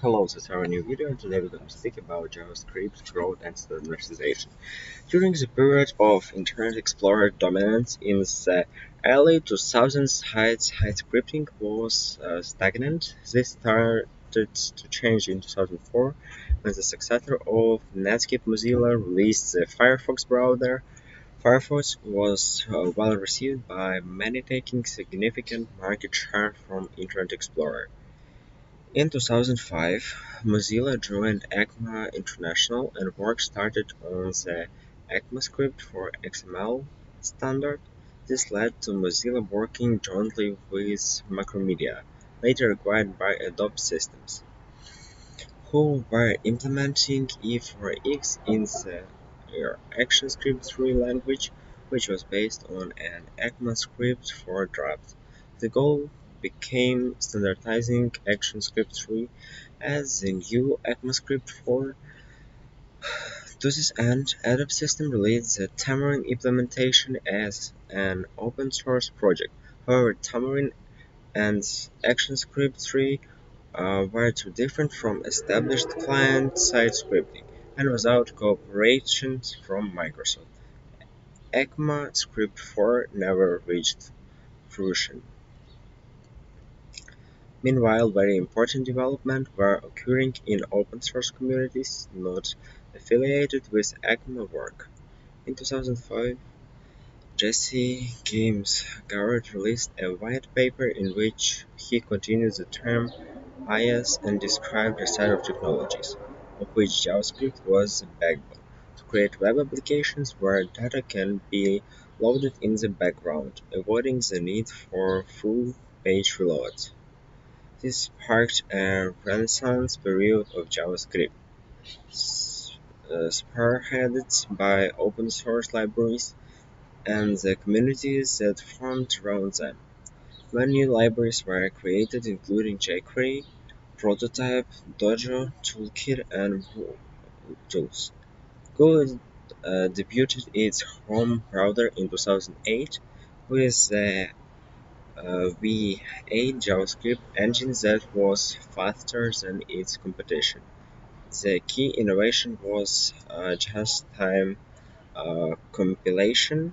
Hello, this is our new video. Today we're going to speak about JavaScript growth and standardization. During the period of Internet Explorer dominance in the early 2000s, height scripting was stagnant. This started to change in 2004 when the successor of Netscape Mozilla released the Firefox browser. Firefox was well received by many, taking significant market share from Internet Explorer. In 2005, Mozilla joined ECMA International and work started on the ECMAScript for XML standard. This led to Mozilla working jointly with Macromedia, later acquired by Adobe Systems, who were implementing E4X in the ActionScript 3 language, which was based on an ECMAScript for Draft. The goal became standardizing ActionScript 3 as the new ECMAScript 4. To this end, Adobe Systems released the Xamarin implementation as an open source project. However, Xamarin and ActionScript 3 were too different from established client-side scripting, and without cooperation from Microsoft, ECMAScript 4 never reached fruition. Meanwhile, very important developments were occurring in open source communities not affiliated with ECMA work. In 2005, Jesse James Garrett released a white paper in which he continued the term IaaS and described a set of technologies, of which JavaScript was the backbone, to create web applications where data can be loaded in the background, avoiding the need for full page reloads. This sparked a renaissance period of JavaScript, spearheaded by open source libraries and the communities that formed around them. Many new libraries were created, including jQuery, Prototype, Dojo, Toolkit, and Tools. Google debuted its home browser in 2008 with the V8 JavaScript engine that was faster than its competition. The key innovation was just-time compilation,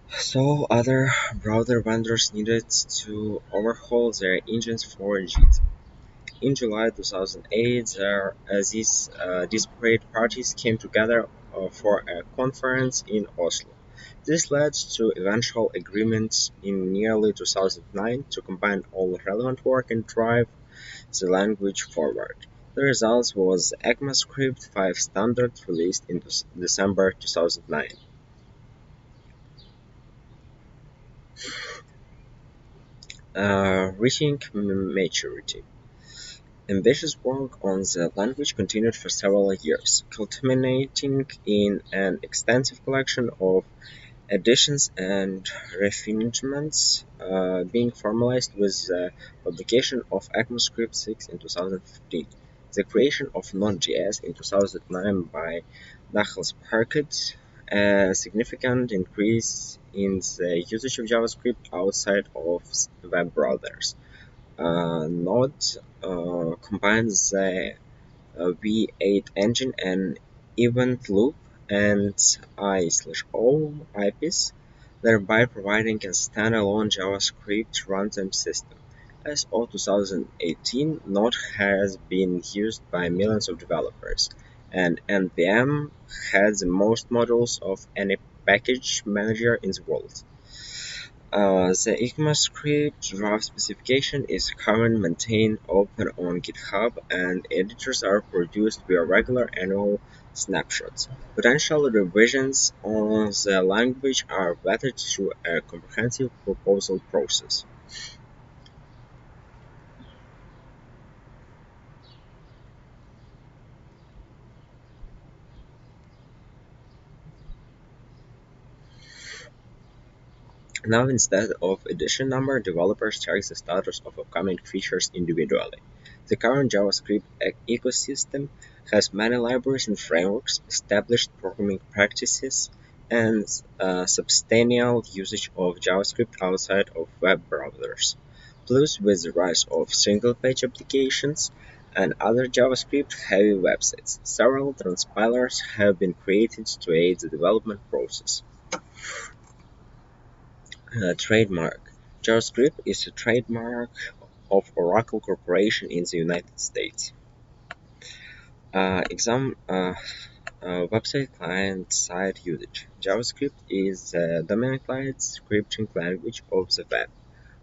so other browser vendors needed to overhaul their engines for JIT. In July 2008, these disparate parties came together for a conference in Oslo. This led to eventual agreements in nearly 2009 to combine all relevant work and drive the language forward. The result was ECMAScript 5 standard released in December 2009. Reaching maturity. Ambitious work on the language continued for several years, culminating in an extensive collection of additions and refinements, being formalized with the publication of ECMAScript 6 in 2015. The creation of Node.js in 2009 by Nahel sparked a significant increase in the usage of JavaScript outside of web browsers. Node combines the V8 engine and event loop and I/O IPs, thereby providing a standalone JavaScript runtime system. As of 2018, Node has been used by millions of developers, and NPM has the most modules of any package manager in the world. The ECMAScript draft specification is currently maintained open on GitHub, and editors are produced via regular annual snapshots. Potential revisions on the language are vetted through a comprehensive proposal process. Now, instead of edition number, developers check the status of upcoming features individually. The current JavaScript ecosystem has many libraries and frameworks, established programming practices, and substantial usage of JavaScript outside of web browsers. Plus, with the rise of single-page applications and other JavaScript-heavy websites. Several transpilers have been created to aid the development process. Trademark. JavaScript is a trademark of Oracle Corporation in the United States. Exam Website client side usage. JavaScript is the dominant client scripting language of the web,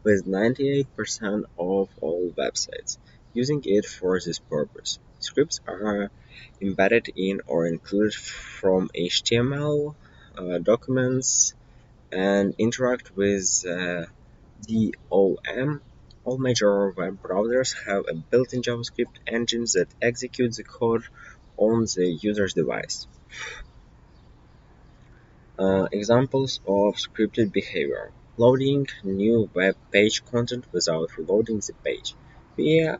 with 98% of all websites using it for this purpose. Scripts are embedded in or included from HTML documents and interact with DOM. All major web browsers have a built-in JavaScript engine that executes the code on the user's device. Examples of scripted behavior: loading new web page content without reloading the page via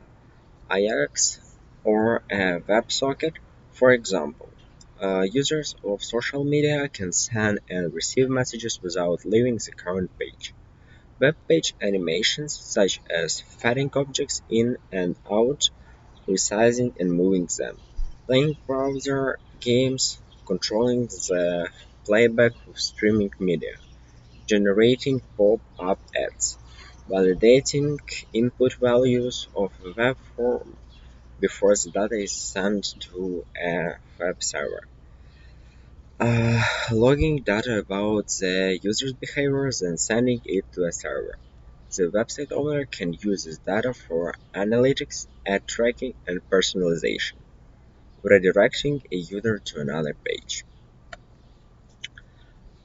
Ajax or a WebSocket. For example, users of social media can send and receive messages without leaving the current page. Web page animations such as fading objects in and out, resizing and moving them, playing browser games, controlling the playback of streaming media, generating pop-up ads, validating input values of a web form before the data is sent to a web server. Logging data about the user's behaviors and sending it to a server. The website owner can use this data for analytics, ad tracking, and personalization, redirecting a user to another page.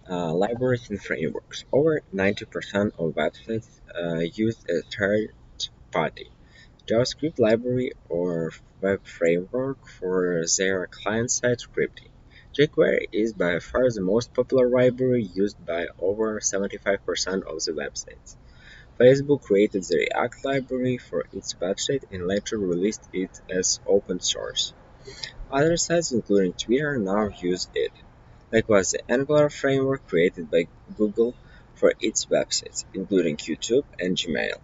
Libraries and frameworks. Over 90% of websites use a third-party JavaScript library or web framework for their client-side scripting. jQuery is by far the most popular library used by over 75% of the websites. Facebook created the React library for its website and later released it as open source. Other sites, including Twitter, now use it. Likewise, the Angular framework created by Google for its websites, including YouTube and Gmail,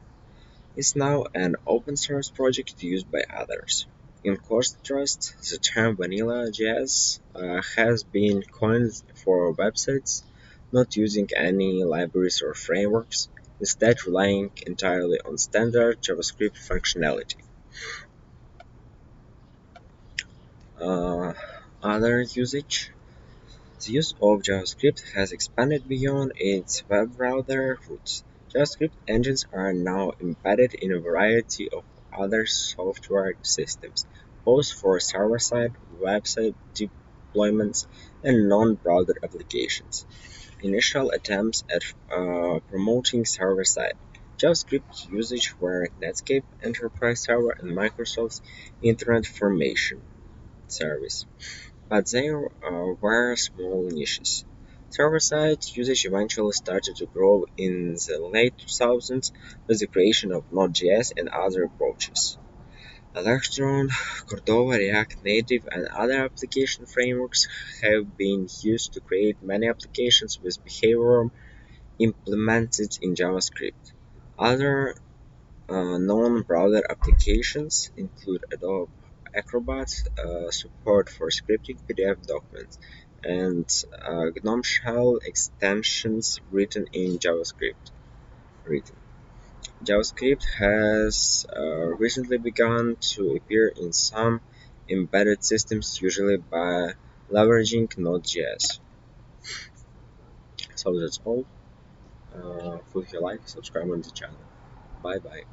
is now an open source project used by others. In contrast, the term Vanilla.js has been coined for websites not using any libraries or frameworks, instead relying entirely on standard JavaScript functionality. Uh, Other usage. The use of JavaScript has expanded beyond its web browser roots. JavaScript engines are now embedded in a variety of other software systems, both for server-side, website deployments, and non-browser applications. Initial attempts at promoting server-side JavaScript usage were Netscape Enterprise Server and Microsoft's Internet Formation Service, but they were small niches. Server-side usage eventually started to grow in the late 2000s with the creation of Node.js and other approaches. Electron, Cordova, React Native, and other application frameworks have been used to create many applications with behavior implemented in JavaScript. Other non-browser applications include Adobe Acrobat, support for scripting PDF documents, and GNOME Shell extensions written in JavaScript. Written. JavaScript has recently begun to appear in some embedded systems, usually by leveraging Node.js. So that's all. Click your like, subscribe on the channel. Bye bye.